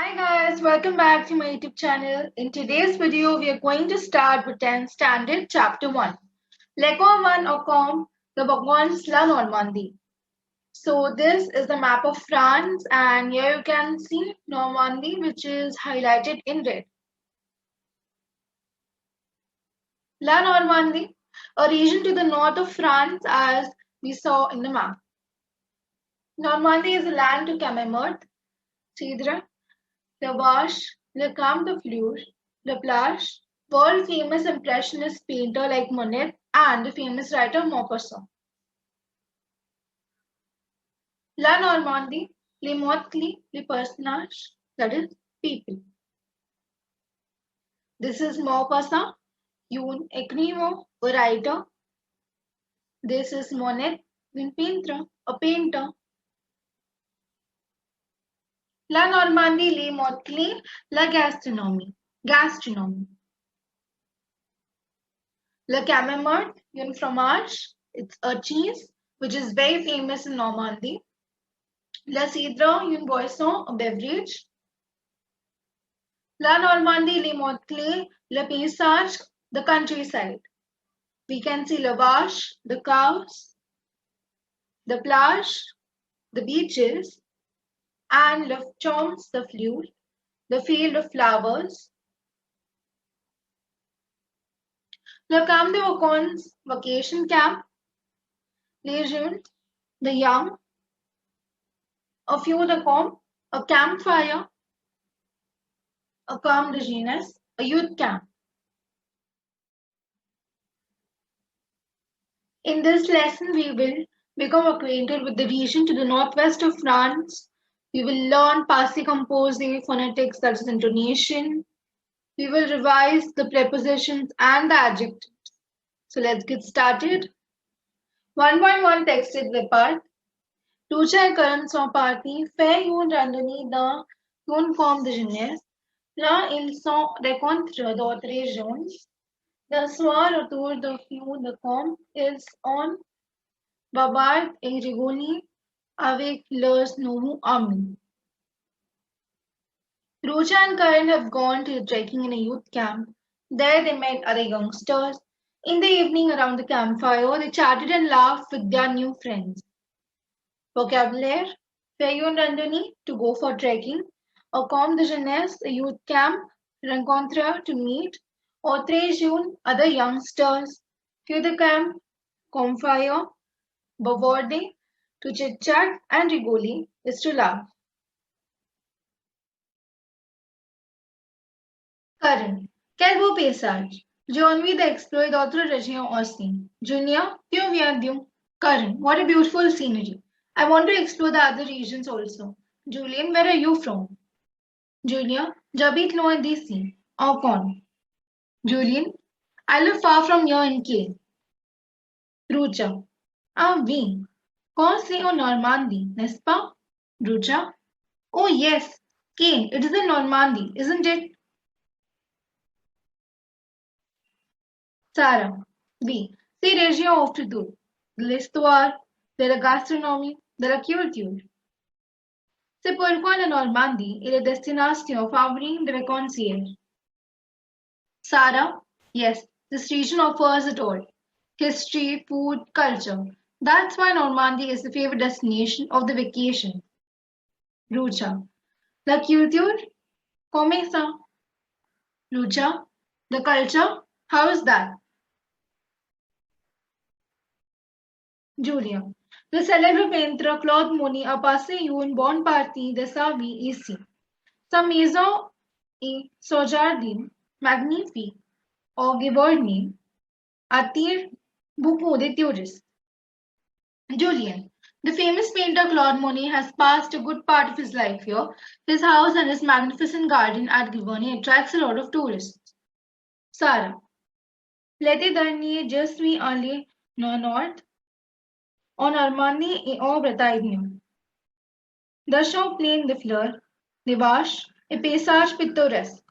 Hi guys, welcome back to my YouTube channel. In today's video, we are going to start with 10th Standard Chapter 1. L'école 1 or Com, the Vagons La Normandie. So this is the map of France and here you can see Normandy which is highlighted in red. La Normandie, a region to the north of France as we saw in the map. Normandy is a land to Camembert, Cidre, Le Vache, Le Camp de Fleur, Le Plage, world famous impressionist painter like Monet and the famous writer Maupassant. La Normandie, les mots les personnages, that is, people. This is Maupassant, un écrivain, a writer. This is Monet, un painter, a painter. La Normandie, les mots la gastronomie, gastronomie. Le Camembert, un fromage, it's a cheese which is very famous in Normandy. La Cidre, une boisson, a beverage. La Normandie, les mots-clés, le paysage, the countryside. We can see Le Vache, the cows, the plage, the beaches, and Le Champs, the fleur, the field of flowers. Le Camp de Vacances, vacation camp. Les jeunes, the young. A feu de camp, a campfire. A camp de jeunesse, a youth camp. In this lesson, we will become acquainted with the region to the northwest of France. We will learn passé composé phonetics, that is intonation. We will revise the prepositions and the adjectives. So let's get started. 1.1 texted départ. Lucia et Karan sont partis faire une randonnée dans une forme de jeunesse. Là, ils sont rencontrés d'autres régions. The soir autour de feu de camp, ils ont bavardé et rigolé avec leurs nouveaux amis. Rucha and Karan have gone to the trekking in a youth camp. There they met other youngsters. In the evening around the campfire, they chatted and laughed with their new friends. Vocabulary, faire une randonnée, to go for trekking. A camp de jeunesse, a youth camp. Rencontre, to meet. Autres jeunes, other youngsters. Feu de camp, campfire. Bavarder, to chit-chat, and rigoler is to laugh. Karan, quel beau paysage! J'ai envie d'explorer d'autres régions aussi. Junior, più viens-tu? Karan, what a beautiful scenery. I want to explore the other regions also. Julian, where are you from? Junior, j'habite loin d'ici. En con. Julian, I live far from here in Caen. Rucha, ah oui. Caen c'est en Normandie, n'est-ce pas? Rucha, oh yes, Caen, it is in Normandy, isn't it? Sarah, oui, c'est région of tout. De l'histoire, de la gastronomie, de la culture. C'est pourquoi la Normandie est la destination favorite des vacanciers. Sarah, yes, this region offers it all. History, food, culture. That's why Normandy is the favorite destination of the vacation. Lucha. La culture? Come ça? Lucha. The culture? How is that? Julia. Le célèbre peintre Claude Monet a passé une bonne partie de sa vie ici. Sa maison est son jardin magnifique au Giverny attire beaucoup de touristes. Julian. The famous painter Claude Monet has passed a good part of his life here. His house and his magnificent garden at Giverny attracts a lot of tourists. Sarah. L'été dernier, je suis allé au nord, en Normandie et en Bretagne. The Champlain de Fleurs, des Vaches, a paysage pittoresque.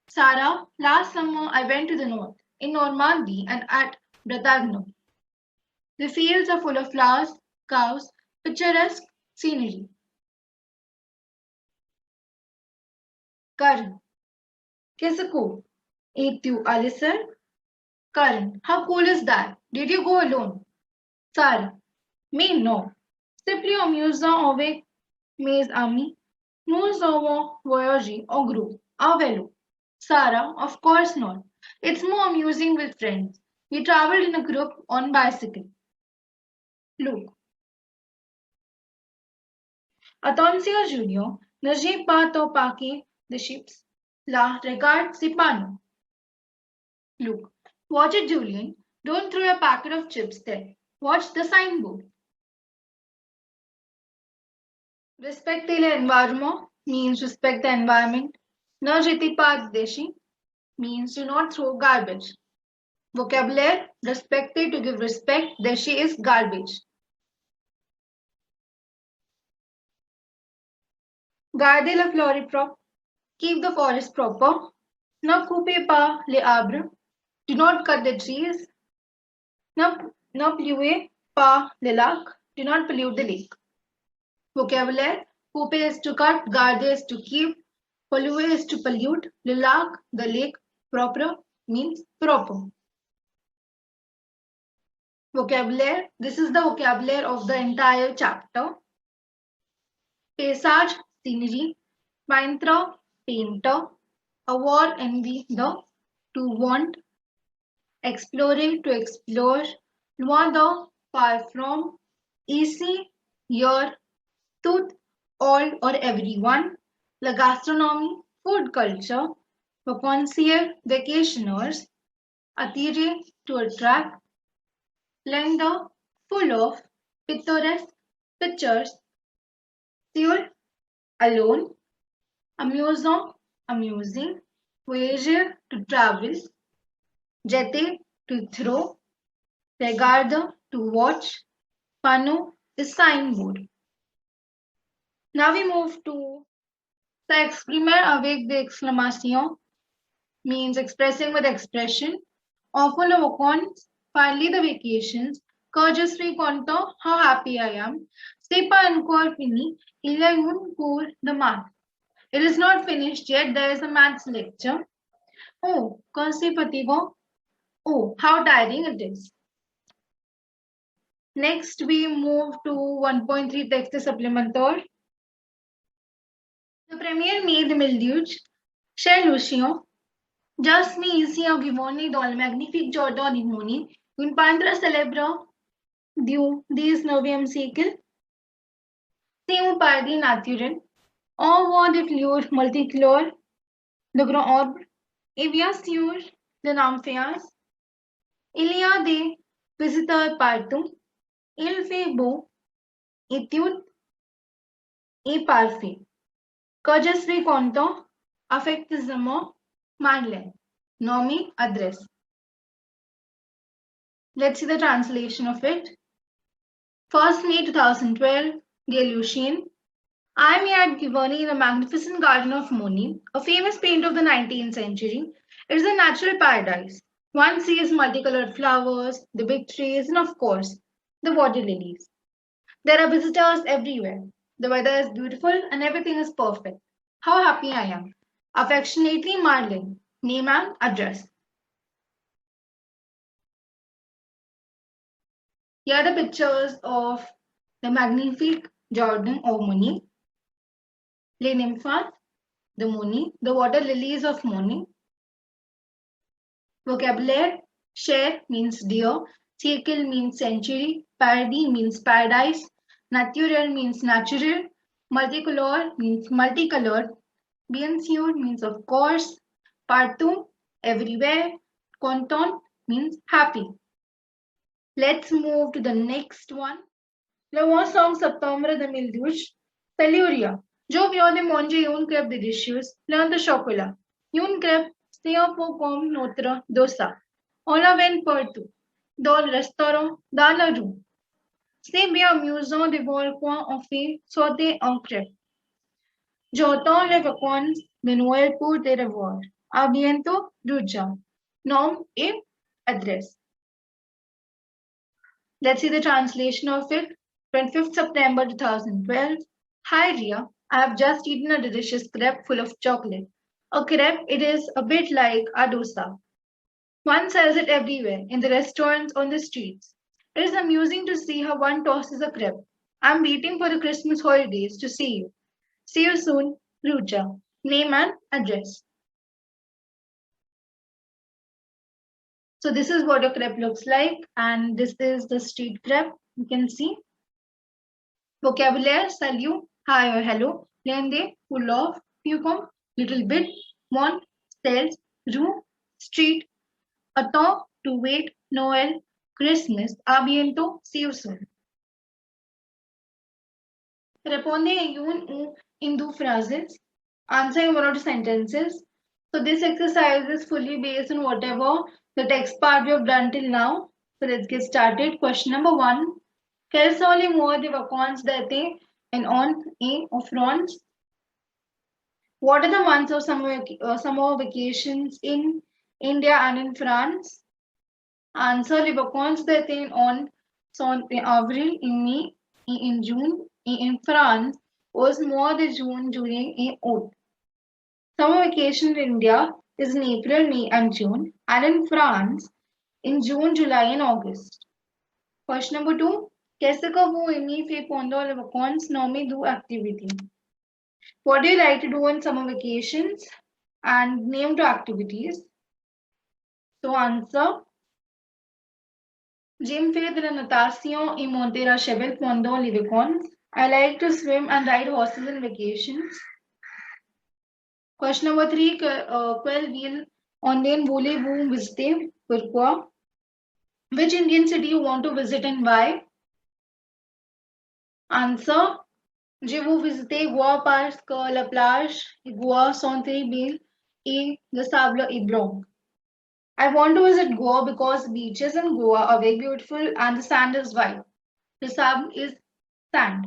Sarah, last summer I went to the north, in Normandy and at Bretagne. The fields are full of flowers, cows, picturesque scenery. Karan. Qu'est-ce que? Es-tu allé seul? Karan. How cool is that? Did you go alone? Sarah. Mais non. Simply amusant avec mes amis. Nous avons voyagé en groupe, à vélo. Sarah, of course not. It's more amusing with friends. We traveled in a group on bicycle. Luke. Atenção, Júnior. Ne j'ai pas ton paquet de chips. Là, regarde, c'est panneau. Luke. Watch it, Julian. Don't throw a packet of chips there. Watch the signboard. Respecter l'environment means respect the environment. Ne jeti pas deshi means do not throw garbage. Vocabulary respected to give respect. Deshi is garbage. Garder la flore propre. Keep the forest proper. Ne coupez pas les arbres. Do not cut the trees. Ne polluez pas le lac. Do not pollute the lake. Vocabulary couper is to cut, garder is to keep, polluer is to pollute, le lac, the lake, proper means proper. Vocabulary, this is the vocabulary of the entire chapter. Paysage, scenery, peintre, painter, avoir envie the, to want, explorer, to explore, loin de, far from, ici, here, tout, all or everyone, la gastronomie, food culture, vacanciers, vacationers, attirer, to attract, lender, full of, picturesque, pictures, seul, alone, amusant, amusing, voyager, to travel, jeter, to throw, regarder, to watch, panneau is signboard. Now we move to s'exprimer avec des exclamations, means expressing with expression. Enfin le vacances, finally the vacations. Que je suis content, how happy I am. C'est pas encore fini, il y a un cours de maths. It is not finished yet, there is a maths lecture. Oh, quand c'est fatigant. Oh, how tiring it is. Next we move to 1.3 texte supplémentaire. Le 1er mai 2012, cher Lucien, just me ici en Givoni dans le magnifique jardin di Moni, une peintre célèbre du 19e siècle. C'est un paradis naturel. On voit des fleurs multicolores, de grands arbres, et bien sûr, de nymphéas. Il y a des visiteurs partout. Il fait beau, étude et parfait. Que je suis content, affectueusement, Madeleine. Nomi, address. Let's see the translation of it. 1st May 2012, dear Lucien, I am here at Giverny in the magnificent garden of Monet, a famous painter of the 19th century. It is a natural paradise. One sees multicolored flowers, the big trees, and of course, the water lilies. There are visitors everywhere. The weather is beautiful and everything is perfect. How happy I am. Affectionately, Marlene. Name and address. Here are the pictures of the magnifique Jordan of Monet, Les Nymphas, the Monet, the water lilies of Monet. Vocabulary, cher means dear, siècle means century, paradis means paradise, naturel means natural, multicolor means multicolored, bien sûr means of course, partout, everywhere, content means happy. Let's move to the next one. Le 11 septembre 2012, Peluria. Jo viene manger une crêpe délicieuse, plein de chocolat. Une crêpe, c'est un peu comme notre dosa. On la vend partout, dans le restaurant, dans la rue. C'est bien amusant de voir quand on fait sauter en crêpe. J'attends les vacances de Noël pour te revoir. À bientôt, Ruja. Nom et adresse. Let's see the translation of it. 25th September 2012. Hi Ria, I have just eaten a delicious crepe full of chocolate. A crepe, it is a bit like a dosa. One sells it everywhere, in the restaurants, on the streets. It is amusing to see how one tosses a crepe. I'm waiting for the Christmas holidays to see you. See you soon, Rucha. Name and address. So this is what a crepe looks like, and this is the street crepe. You can see vocabulary: salute, hi or hello, lende, full of, few come, little bit, want, sells, room, street, a talk, to wait, Noel, Christmas, a bientôt, see you soon. Responde en un in two phrases. Answer in one or two sentences. So this exercise is fully based on whatever the text part we have done till now. So let's get started. Question number 1. Quelles sont les mois de vacances d'été and on et en France? What are the months of summer vacations in India and in France? Answer: les vacances d'été on sont en avril, en mai et en juin, et en France was mois de juin, juillet et août. Summer vacation in India is in April, May and June, and in France in June, July and August. Question number 2. Qu'est-ce que vous aimez faire pendant les vacances? Nommez deux activités. What do you like to do on summer vacations? And name two activities. So answer: j'aime faire de la natation et monter à cheval pendant les vacances. I like to swim and ride horses on vacations. Question number 3. Quelle ville Indienne voulez-vous visiter? Pourquoi? Which Indian city you want to visit and why? Answer: je veux visiter Goa parce que la plage et Goa sont très belles et le sable est blanc. I want to visit Goa because beaches in Goa are very beautiful and the sand is white. The sable is sand.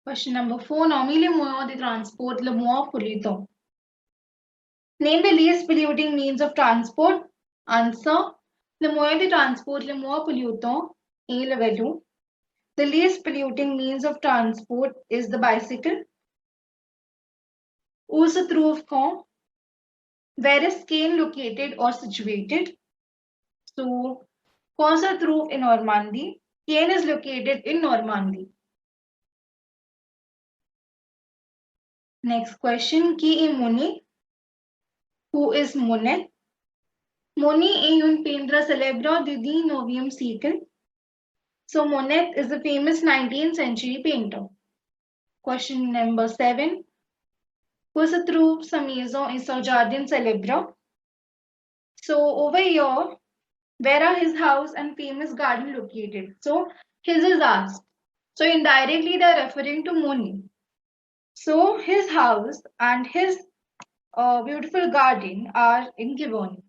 Question number 4. Nommez les moyens de transport le moins polluant. Name the least polluting means of transport. Answer: le moyen de transport le moins pollutant est le vélo. The least polluting means of transport is the bicycle. Où se trouve Caen? Where is Caen located or situated? So, Caen se trouve in Normandy. Caen is located in Normandy. Next question. Qui est Monet? Who is Monet? Monet est un peintre célèbre du 19e siècle. So Monet is a famous 19th century painter. Question number 7. Où se trouve sa maison et son jardin célèbre? So over here, where are his house and famous garden located? So his is asked. So indirectly they are referring to Monet. So his house and his beautiful garden are in Giverny.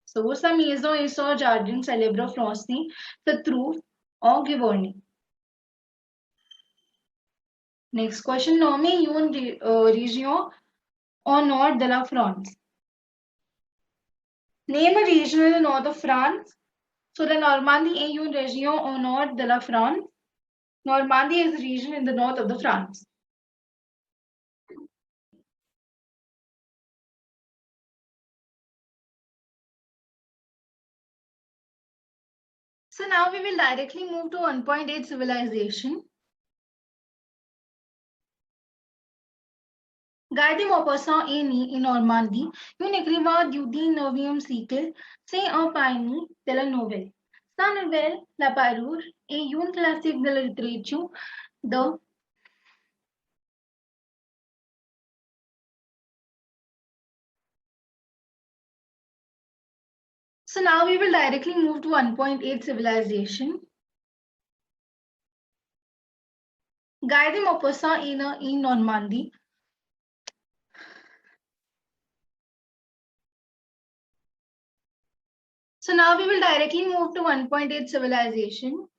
So sa maison et son jardin célèbre français se trouve en Giverny. Next question. Nommez une région au nord de la France. Name a region in the north of France. So the Normandy est une région au nord de la France. Normandy is a region in the north of the France. So now we will directly move to 1.8 civilization. Guy de Maupassant est né en Normandie, un écrivain du 19e siècle. C'est un pionnier de la nouvelle. Sa nouvelle, La Parure, est une classique de la littérature de So now we will directly move to 1.8 civilization. Guy de Maupassant est né en Normandie. So now we will directly move to 1.8 civilization.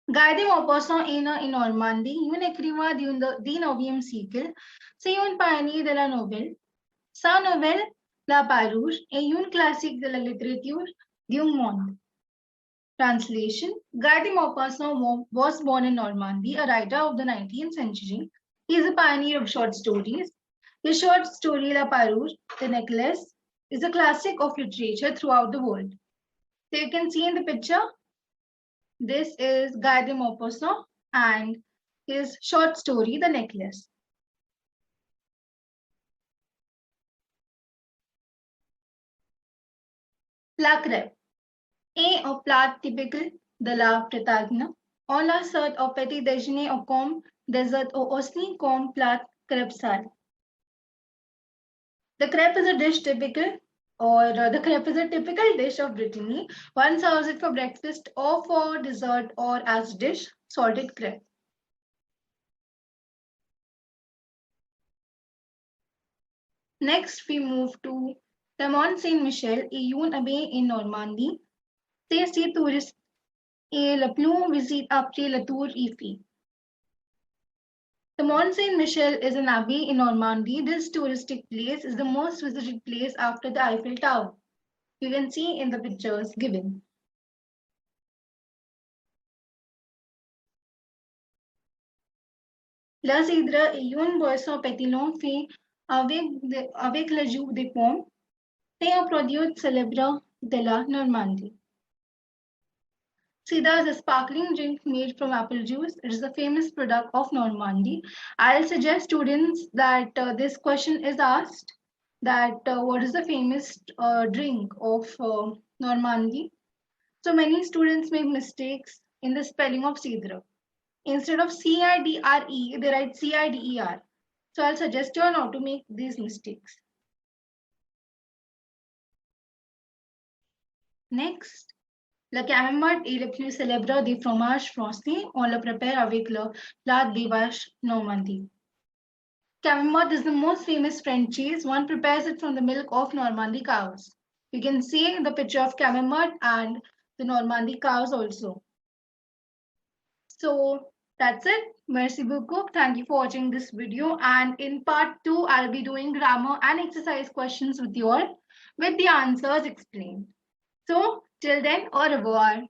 Guy de Maupassant est né en Normandie, un écrivain du 19e siècle. C'est un pionnier de la nouvelle. Sa nouvelle, La Parure, est une classique de la littérature du monde. Translation: Guy de Maupassant was born in Normandy, a writer of the 19th century. He is a pioneer of short stories. His short story La Parure, The Necklace, is a classic of literature throughout the world. So you can see in the picture, this is Guy de Maupassant and his short story, The Necklace. La Crêpe, et au plat typique de la Bretagne, on la sert au petit déjeuner ou comme dessert ou aussi comme plat crêpesal. The crepe is a dish typical, the crepe is a typical dish of Brittany. One serves it for breakfast or for dessert or as dish, salted crepe. Next, we move to the Mont Saint-Michel et une abbaye in Normandy. C'est si touriste et le plus visite après la tour Eiffel. The Mont Saint-Michel is an abbey in Normandy. This touristic place is the most visited place after the Eiffel Tower. You can see in the pictures given. La Cidre est une boisson pétillante faite avec le jus de pomme. C'est un produit célèbre de la Normandie. Cidre is a sparkling drink made from apple juice. It is a famous product of Normandy. I'll suggest students that this question is asked that what is the famous drink of Normandy. So many students make mistakes in the spelling of Cidre. Instead of CIDRE, they write CIDER. So I'll suggest you not to make these mistakes. Next, le camembert est le plus célèbre des fromages français. On le prépare avec le plat des vaches Normandie. Camembert is the most famous French cheese. One prepares it from the milk of Normandy cows. You can see the picture of Camembert and the Normandy cows also. So that's it. Merci beaucoup. Thank you for watching this video. And in part 2, I'll be doing grammar and exercise questions with you all with the answers explained. So till then, au revoir.